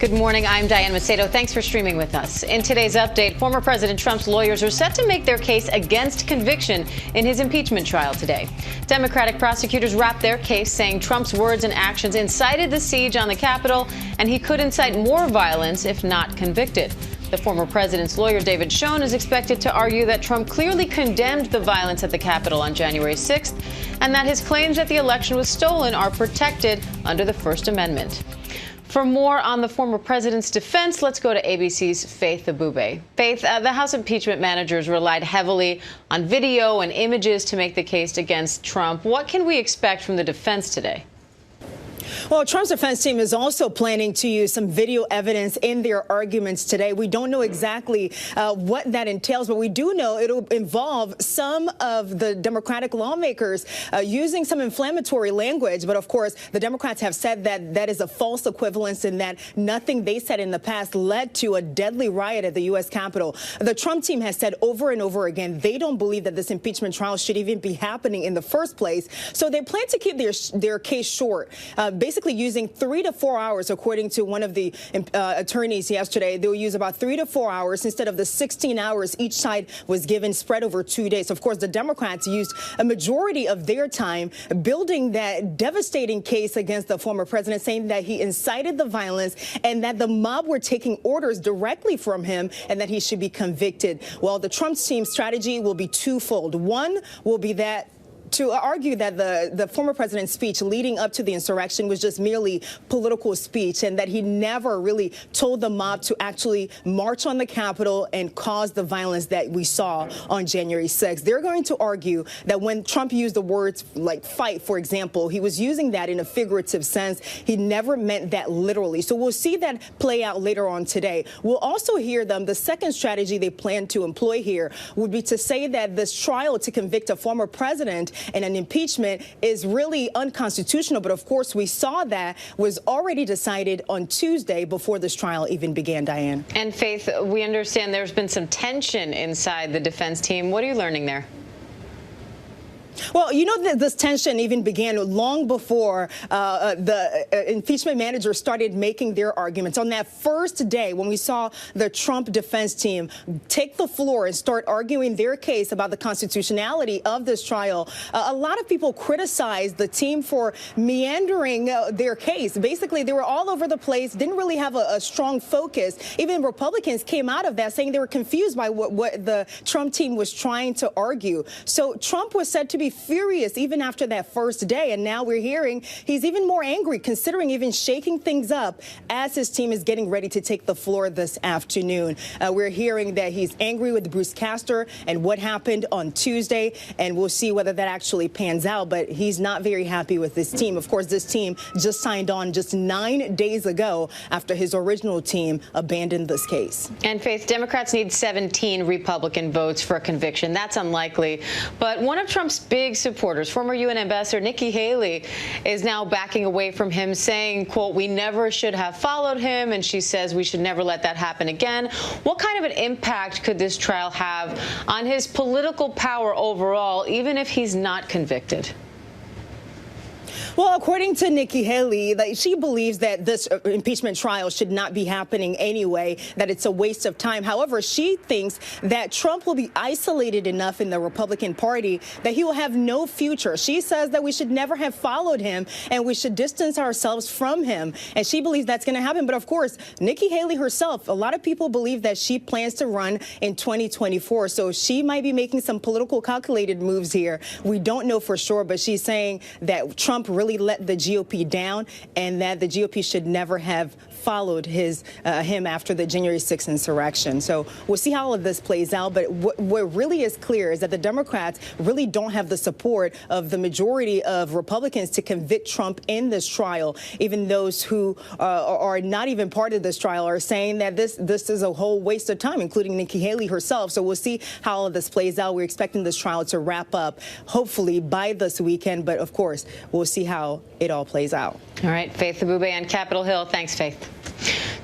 Good morning. I'm Diane Macedo. Thanks for streaming with us. In today's update, former President Trump's lawyers are set to make their case against conviction in his impeachment trial today. Democratic prosecutors wrapped their case saying Trump's words and actions incited the siege on the Capitol, and he could incite more violence if not convicted. The former president's lawyer, David Schoen, is expected to argue that Trump clearly condemned the violence at the Capitol on January 6th and that his claims that the election was stolen are protected under the First Amendment. For more on the former president's defense, let's go to ABC's Faith Abube. Faith, the House impeachment managers relied heavily on video and images to make the case against Trump. What can we expect from the defense today? Well, Trump's defense team is also planning to use some video evidence in their arguments today. We don't know exactly what that entails, but we do know it'll involve some of the Democratic lawmakers using some inflammatory language. But of course, the Democrats have said that that is a false equivalence and that nothing they said in the past led to a deadly riot at the U.S. Capitol. The Trump team has said over and over again they don't believe that this impeachment trial should even be happening in the first place. So they plan to keep their case short. Basically using 3 to 4 hours, according to one of the attorneys yesterday. They'll use about 3 to 4 hours instead of the 16 hours each side was given spread over 2 days. Of course, the Democrats used a majority of their time building that devastating case against the former president, saying that he incited the violence and that the mob were taking orders directly from him and that he should be convicted. Well, the Trump team's strategy will be twofold. One will be that to argue that the former president's speech leading up to the insurrection was just merely political speech and that he never really told the mob to actually march on the Capitol and cause the violence that we saw on January 6th. They're going to argue that when Trump used the words like fight, for example, he was using that in a figurative sense. He never meant that literally. So we'll see that play out later on today. We'll also hear them. The second strategy they plan to employ here would be to say that this trial to convict a former president and an impeachment is really unconstitutional. But of course, we saw that was already decided on Tuesday before this trial even began, Diane. And Faith, we understand there's been some tension inside the defense team. What are you learning there? Well, you know that this tension even began long before the impeachment managers started making their arguments. On that first day, when we saw the Trump defense team take the floor and start arguing their case about the constitutionality of this trial, a lot of people criticized the team for meandering their case. Basically, they were all over the place, didn't really have a strong focus. Even Republicans came out of that saying they were confused by what the Trump team was trying to argue. So Trump was said to be furious even after that first day. And now we're hearing he's even more angry, considering even shaking things up as his team is getting ready to take the floor this afternoon. We're hearing that he's angry with Bruce Castor and what happened on Tuesday. And we'll see whether that actually pans out. But he's not very happy with this team. Of course, this team just signed on just 9 days ago after his original team abandoned this case. And Faith, Democrats need 17 Republican votes for a conviction. That's unlikely. But one of Trump's big supporters, former UN Ambassador Nikki Haley, is now backing away from him, saying, quote, "We never should have followed him." And she says we should never let that happen again. What kind of an impact could this trial have on his political power overall, even if he's not convicted? Well, according to Nikki Haley, she believes that this impeachment trial should not be happening anyway, that it's a waste of time. However, she thinks that Trump will be isolated enough in the Republican Party that he will have no future. She says that we should never have followed him and we should distance ourselves from him. And she believes that's going to happen. But of course, Nikki Haley herself, a lot of people believe that she plans to run in 2024. So she might be making some political calculated moves here. We don't know for sure, but she's saying that Trump really let the GOP down and that the GOP should never have followed him after the January 6th insurrection. So we'll see how all of this plays out. But what really is clear is that the Democrats really don't have the support of the majority of Republicans to convict Trump in this trial. Even those who are not even part of this trial are saying that this is a whole waste of time, including Nikki Haley herself. So we'll see how all of this plays out. We're expecting this trial to wrap up hopefully by this weekend. But of course, we'll see how it all plays out. All right. Faith Abube on Capitol Hill. Thanks, Faith.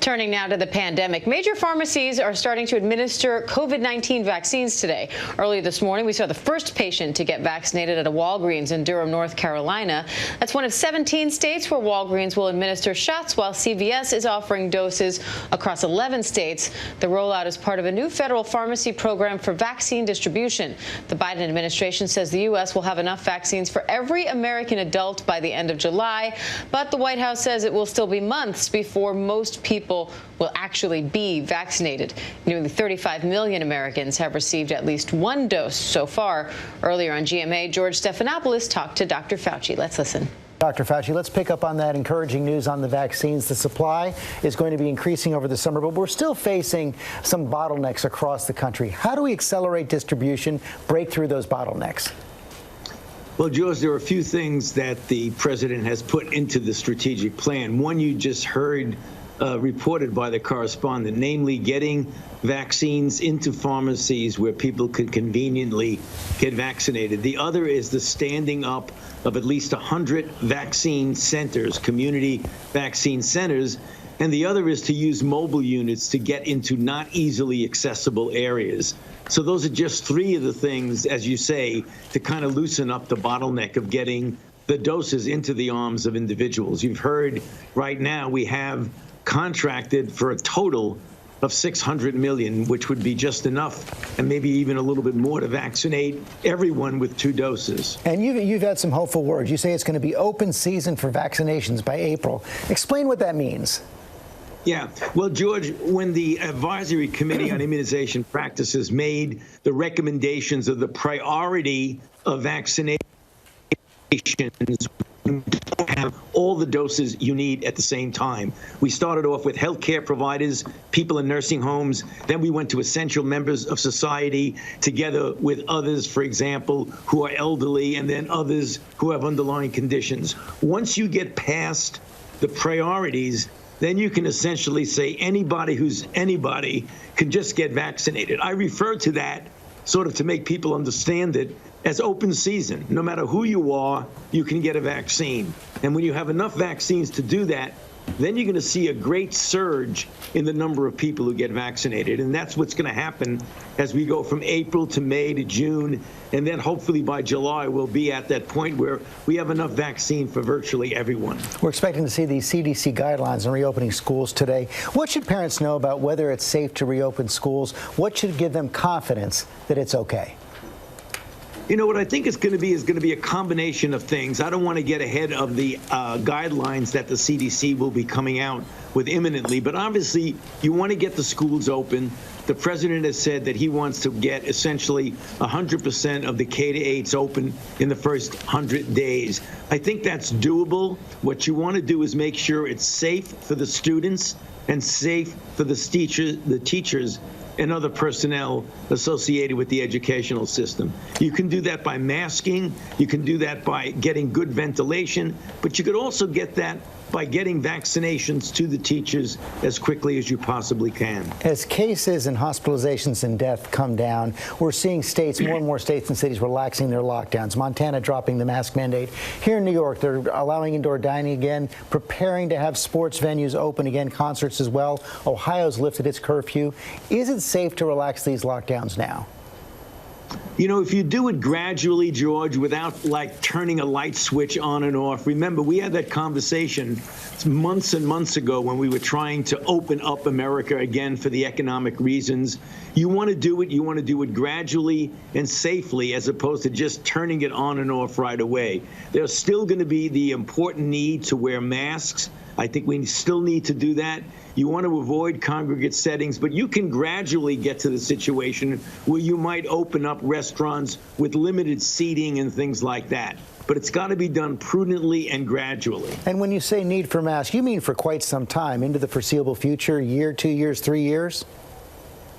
Turning now to the pandemic, major pharmacies are starting to administer COVID-19 vaccines today. Early this morning, we saw the first patient to get vaccinated at a Walgreens in Durham, North Carolina. That's one of 17 states where Walgreens will administer shots, while CVS is offering doses across 11 states. The rollout is part of a new federal pharmacy program for vaccine distribution. The Biden administration says the U.S. will have enough vaccines for every American adult by the end of July, but the White House says it will still be months before most people will actually be vaccinated. Nearly 35 million Americans have received at least one dose so far. Earlier on GMA, George Stephanopoulos talked to Dr. Fauci. Let's listen. Dr. Fauci, let's pick up on that encouraging news on the vaccines. The supply is going to be increasing over the summer, but we're still facing some bottlenecks across the country. How do we accelerate distribution, break through those bottlenecks? Well, George, there are a few things that the president has put into the strategic plan. One you just heard reported by the correspondent, namely getting vaccines into pharmacies where people could conveniently get vaccinated. The other is the standing up of at least 100 vaccine centers, community vaccine centers. And the other is to use mobile units to get into not easily accessible areas. So those are just three of the things, as you say, to kind of loosen up the bottleneck of getting the doses into the arms of individuals. You've heard right now we have contracted for a total of 600 million, which would be just enough and maybe even a little bit more to vaccinate everyone with 2 doses. And you've had some hopeful words. You say it's going to be open season for vaccinations by April. Explain what that means. Yeah. Well, George, when the Advisory Committee on Immunization Practices made the recommendations of the priority of vaccinations, have all the doses you need at the same time. We started off with healthcare providers, people in nursing homes. Then we went to essential members of society together with others, for example, who are elderly, and then others who have underlying conditions. Once you get past the priorities, then you can essentially say anybody who's anybody can just get vaccinated. I refer to that sort of to make people understand it as open season. No matter who you are, you can get a vaccine. And when you have enough vaccines to do that, then you're going to see a great surge in the number of people who get vaccinated. And that's what's going to happen as we go from April to May to June. And then hopefully by July, we'll be at that point where we have enough vaccine for virtually everyone. We're expecting to see these CDC guidelines on reopening schools today. What should parents know about whether it's safe to reopen schools? What should give them confidence that it's okay? You know, what I think it's going to be a combination of things. I don't want to get ahead of the guidelines that the CDC will be coming out with imminently, but obviously you want to get the schools open. The president has said that he wants to get essentially 100% of the K-8s open in the first 100 days. I think that's doable. What you want to do is make sure it's safe for the students and safe for the teachers and other personnel associated with the educational system. You can do that by masking. You can do that by getting good ventilation, but you could also get that by getting vaccinations to the teachers as quickly as you possibly can. As cases and hospitalizations and death come down, we're seeing states, more and more states and cities relaxing their lockdowns. Montana dropping the mask mandate. Here in New York, they're allowing indoor dining again, preparing to have sports venues open again, concerts as well. Ohio's lifted its curfew. Is it safe to relax these lockdowns now? You know, if you do it gradually, George, without like turning a light switch on and off. Remember, we had that conversation months and months ago when we were trying to open up America again for the economic reasons. You want to do it gradually and safely, as opposed to just turning it on and off right away. There's still going to be the important need to wear masks. I think we still need to do that. You want to avoid congregate settings, but you can gradually get to the situation where you might open up restaurants with limited seating and things like that. But it's got to be done prudently and gradually. And when you say need for masks, you mean for quite some time, into the foreseeable future, year, 2 years, 3 years?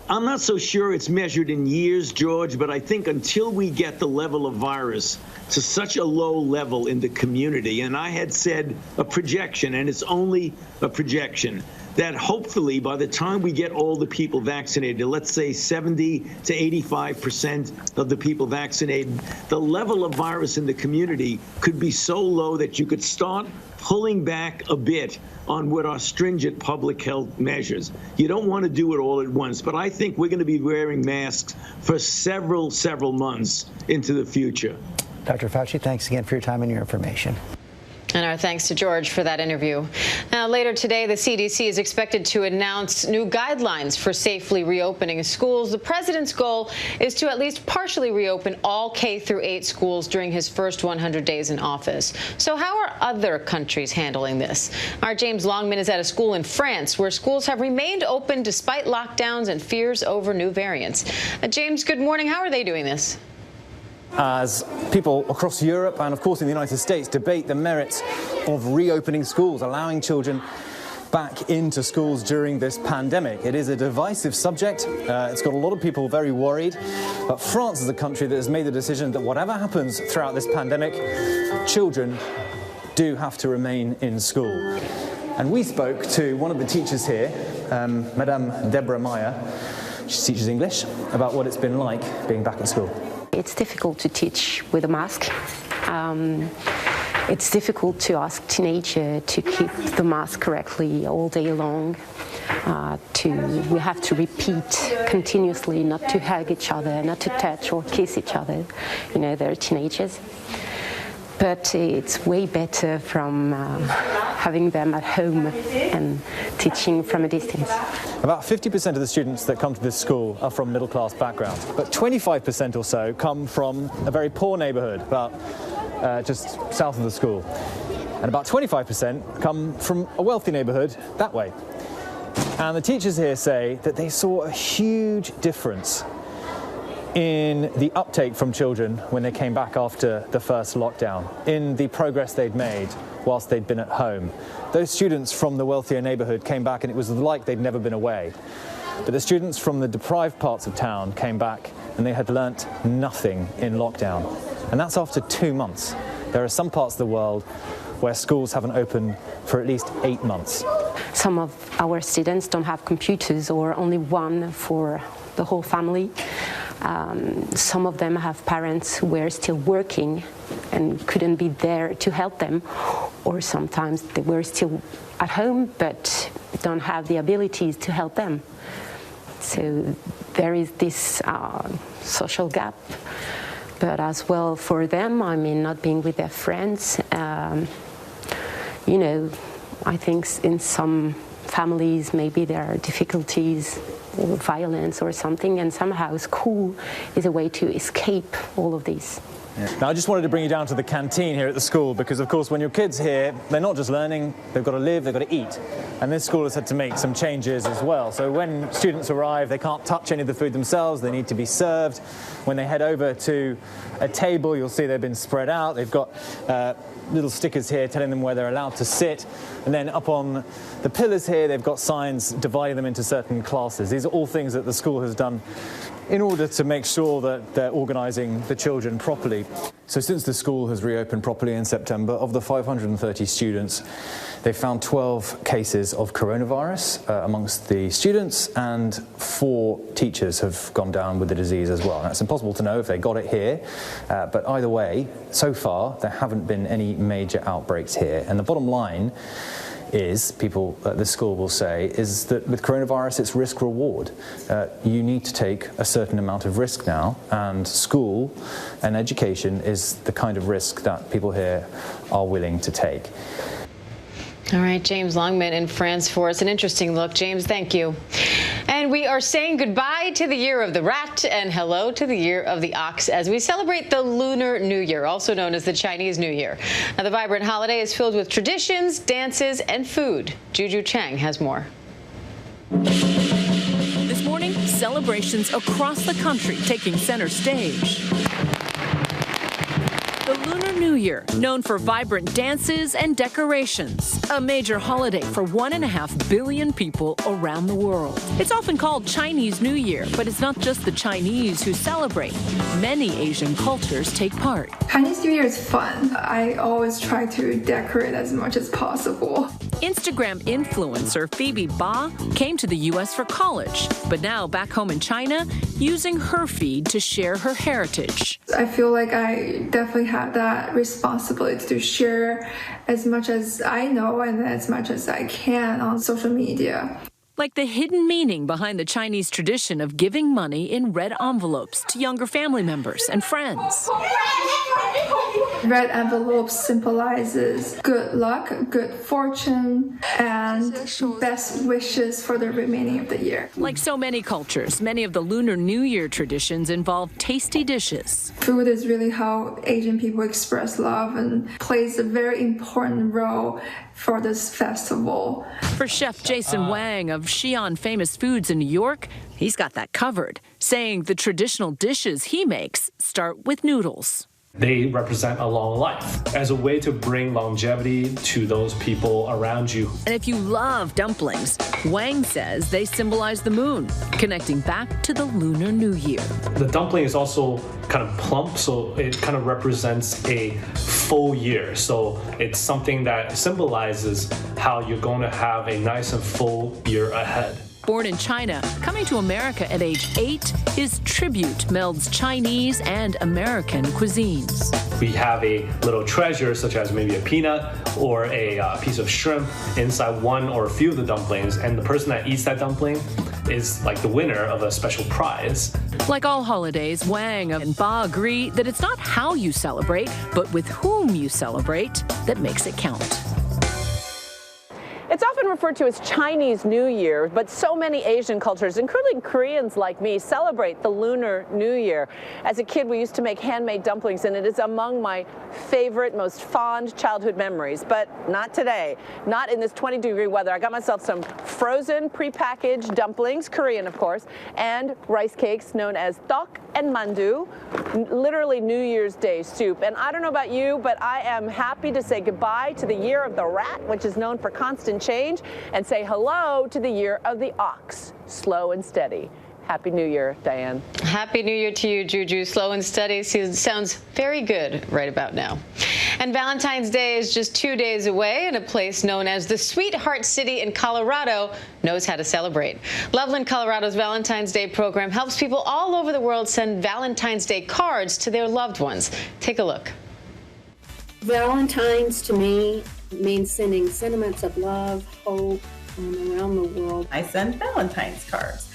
I'm not so sure it's measured in years, George, but I think until we get the level of virus to such a low level in the community, and I had said a projection, and it's only a projection, that hopefully by the time we get all the people vaccinated, let's say 70 to 85% of the people vaccinated, the level of virus in the community could be so low that you could start pulling back a bit on what are stringent public health measures. You don't want to do it all at once, but I think we're going to be wearing masks for several months into the future. Dr. Fauci, thanks again for your time and your information. And our thanks to George for that interview. Now, later today, the CDC is expected to announce new guidelines for safely reopening schools. The president's goal is to at least partially reopen all K-8 schools during his first 100 days in office. So how are other countries handling this? Our James Longman is at a school in France where schools have remained open despite lockdowns and fears over new variants. James, good morning. How are they doing this? As people across Europe and, of course, in the United States debate the merits of reopening schools, allowing children back into schools during this pandemic. It is a divisive subject. It's got a lot of people very worried. But France is a country that has made the decision that whatever happens throughout this pandemic, children do have to remain in school. And we spoke to one of the teachers here, Madame Deborah Meyer. She teaches English, about what it's been like being back at school. It's difficult to teach with a mask. It's difficult to ask teenagers to keep the mask correctly all day long. We have to repeat continuously not to hug each other, not to touch or kiss each other. You know, they're teenagers. But it's way better from having them at home and teaching from a distance. About 50% of the students that come to this school are from middle-class backgrounds, but 25% or so come from a very poor neighbourhood, about just south of the school. And about 25% come from a wealthy neighbourhood that way. And the teachers here say that they saw a huge difference in the uptake from children when they came back after the first lockdown, in the progress they'd made whilst they'd been at home. Those students from the wealthier neighbourhood came back and it was like they'd never been away. But the students from the deprived parts of town came back and they had learnt nothing in lockdown. And that's after 2 months. There are some parts of the world where schools haven't opened for at least 8 months. Some of our students don't have computers or only one for the whole family. Some of them have parents who were still working and couldn't be there to help them, or sometimes they were still at home but don't have the abilities to help them. So there is this social gap. But as well for them, I mean, not being with their friends, you know, I think in some families maybe there are difficulties or violence or something, and somehow school is a way to escape all of this. Yeah. Now, I just wanted to bring you down to the canteen here at the school because, of course, when your kids here, they're not just learning, they've got to live, they've got to eat. And this school has had to make some changes as well. So when students arrive, they can't touch any of the food themselves, they need to be served. When they head over to a table, you'll see they've been spread out. They've got little stickers here telling them where they're allowed to sit. And then up on the pillars here, they've got signs dividing them into certain classes. These are all things that the school has done in order to make sure that they're organising the children properly. So since the school has reopened properly in September, of the 530 students, they found 12 cases of coronavirus amongst the students, and 4 teachers have gone down with the disease as well. Now, it's impossible to know if they got it here, but either way, so far, there haven't been any major outbreaks here. And the bottom line is, people at the school will say, is that with coronavirus, it's risk-reward. You need to take a certain amount of risk now, and school and education is the kind of risk that people here are willing to take. All right, James Longman in France for us. An interesting look. James, thank you. And we are saying goodbye to the year of the rat and hello to the year of the ox as we celebrate the Lunar New Year, also known as the Chinese New Year. Now, the vibrant holiday is filled with traditions, dances, and food. Juju Chang has more. This morning, celebrations across the country taking center stage. The Lunar New Year, known for vibrant dances and decorations, a major holiday for 1.5 billion people around the world. It's often called Chinese New Year, but it's not just the Chinese who celebrate. Many Asian cultures take part. Chinese New Year is fun. I always try to decorate as much as possible. Instagram influencer Phoebe Ba came to the U.S. for college, but now back home in China, using her feed to share her heritage. I feel like I definitely have that responsibility to share as much as I know and as much as I can on social media. Like the hidden meaning behind the Chinese tradition of giving money in red envelopes to younger family members and friends. Red envelopes symbolizes good luck, good fortune, and best wishes for the remaining of the year. Like so many cultures, many of the Lunar New Year traditions involve tasty dishes. Food is really how Asian people express love and plays a very important role for this festival. For Chef Jason Wang of Xi'an Famous Foods in New York, he's got that covered, saying the traditional dishes he makes start with noodles. They represent a long life as a way to bring longevity to those people around you. And if you love dumplings, Wang says they symbolize the moon, connecting back to the Lunar New Year. The dumpling is also kind of plump, so it kind of represents a full year. So it's something that symbolizes how you're going to have a nice and full year ahead. Born in China, coming to America at age 8, his tribute melds Chinese and American cuisines. We have a little treasure, such as maybe a peanut or a piece of shrimp inside one or a few of the dumplings, and the person that eats that dumpling is like the winner of a special prize. Like all holidays, Wang and Ba agree that it's not how you celebrate, but with whom you celebrate that makes it count. It's often referred to as Chinese New Year, but so many Asian cultures, including Koreans like me, celebrate the Lunar New Year. As a kid, we used to make handmade dumplings, and it is among my favorite, most fond childhood memories. But not today, not in this 20-degree weather. I got myself some frozen, prepackaged dumplings, Korean of course, and rice cakes known as tteok and mandu, literally New Year's Day soup. And I don't know about you, but I am happy to say goodbye to the year of the rat, which is known for constant change, and say hello to the year of the ox, slow and steady. Happy New Year, Diane. Happy New Year to you, Juju. Slow and steady sounds very good right about now. And Valentine's Day is just 2 days away, and a place known as the Sweetheart City in Colorado knows how to celebrate. Loveland, Colorado's Valentine's Day program helps people all over the world send Valentine's Day cards to their loved ones. Take a look. Valentine's to me means sending sentiments of love, hope, around the world. I send Valentine's cards.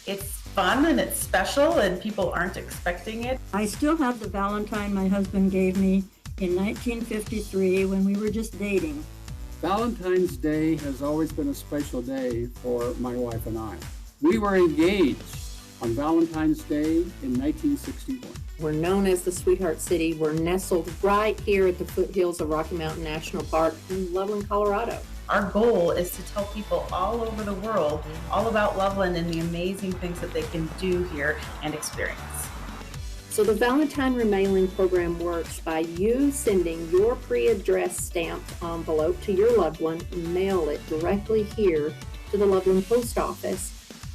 It's fun and it's special and people aren't expecting it. I still have the Valentine my husband gave me in 1953 when we were just dating. Valentine's Day has always been a special day for my wife and I. We were engaged on Valentine's Day in 1961. We're known as the Sweetheart City. We're nestled right here at the foothills of Rocky Mountain National Park in Loveland, Colorado. Our goal is to tell people all over the world all about Loveland and the amazing things that they can do here and experience. So the Valentine remailing program works by you sending your pre-addressed stamped envelope to your loved one and mail it directly here to the Loveland Post Office.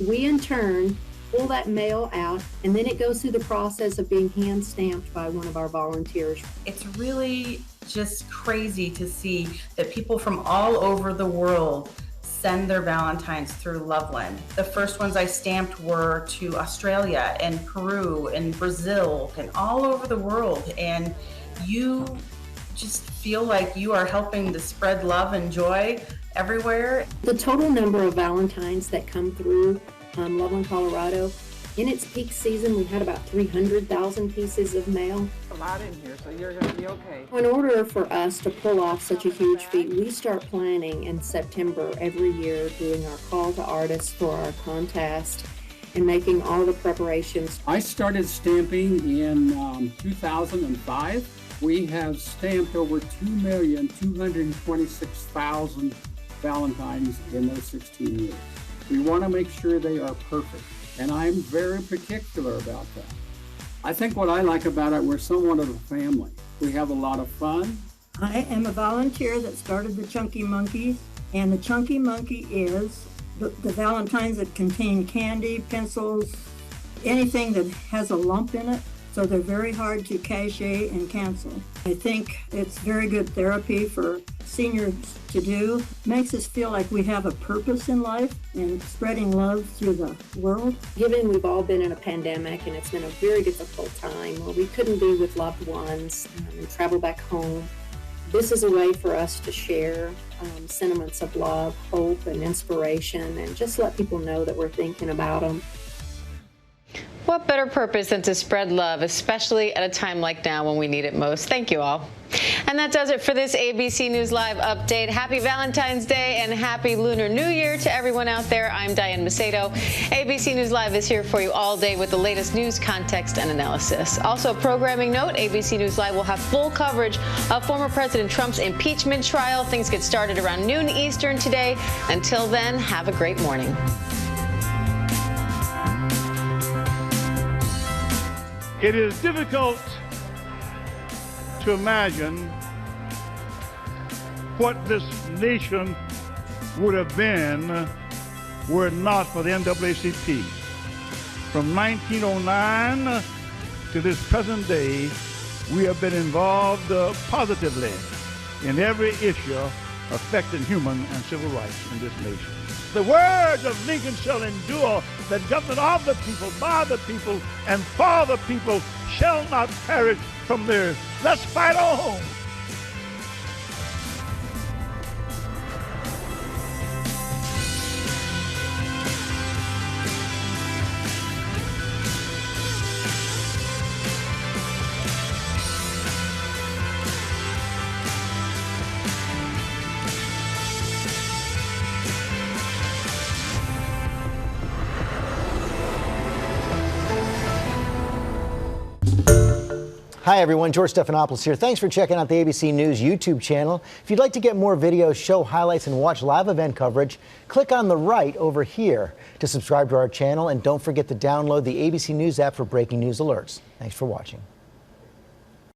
We in turn pull that mail out, and then it goes through the process of being hand stamped by one of our volunteers. It's really just crazy to see that people from all over the world send their Valentines through Loveland. The first ones I stamped were to Australia and Peru and Brazil and all over the world, and you just feel like you are helping to spread love and joy everywhere. The total number of Valentines that come through Loveland, Colorado, in its peak season, we had about 300,000 pieces of mail. A lot in here, so you're going to be okay. In order for us to pull off such a huge feat, we start planning in September every year, doing our call to artists for our contest and making all the preparations. I started stamping in 2005. We have stamped over 2,226,000 Valentines in those 16 years. We want to make sure they are perfect, and I'm very particular about that. I think what I like about it, we're somewhat of a family. We have a lot of fun. I am a volunteer that started the Chunky Monkeys, and the Chunky Monkey is the Valentines that contain candy, pencils, anything that has a lump in it. So they're very hard to cachet and cancel. I think it's very good therapy for seniors to do. Makes us feel like we have a purpose in life and spreading love through the world. Given we've all been in a pandemic and it's been a very difficult time where we couldn't be with loved ones and travel back home, this is a way for us to share sentiments of love, hope, and inspiration, and just let people know that we're thinking about them. What better purpose than to spread love, especially at a time like now when we need it most? Thank you all. And that does it for this ABC News Live update. Happy Valentine's Day and happy Lunar New Year to everyone out there. I'm Diane Macedo. ABC News Live is here for you all day with the latest news, context, and analysis. Also, programming note, ABC News Live will have full coverage of former President Trump's impeachment trial. Things get started around noon Eastern today. Until then, have a great morning. It is difficult to imagine what this nation would have been were it not for the NAACP. From 1909 to this present day, we have been involved positively in every issue affecting human and civil rights in this nation. The words of Lincoln shall endure, that government of the people, by the people, and for the people shall not perish from the earth. Let's fight on. Hi everyone, George Stephanopoulos here. Thanks for checking out the ABC News YouTube channel. If you'd like to get more videos, show highlights, and watch live event coverage, click on the right over here to subscribe to our channel, and don't forget to download the ABC News app for breaking news alerts. Thanks for watching.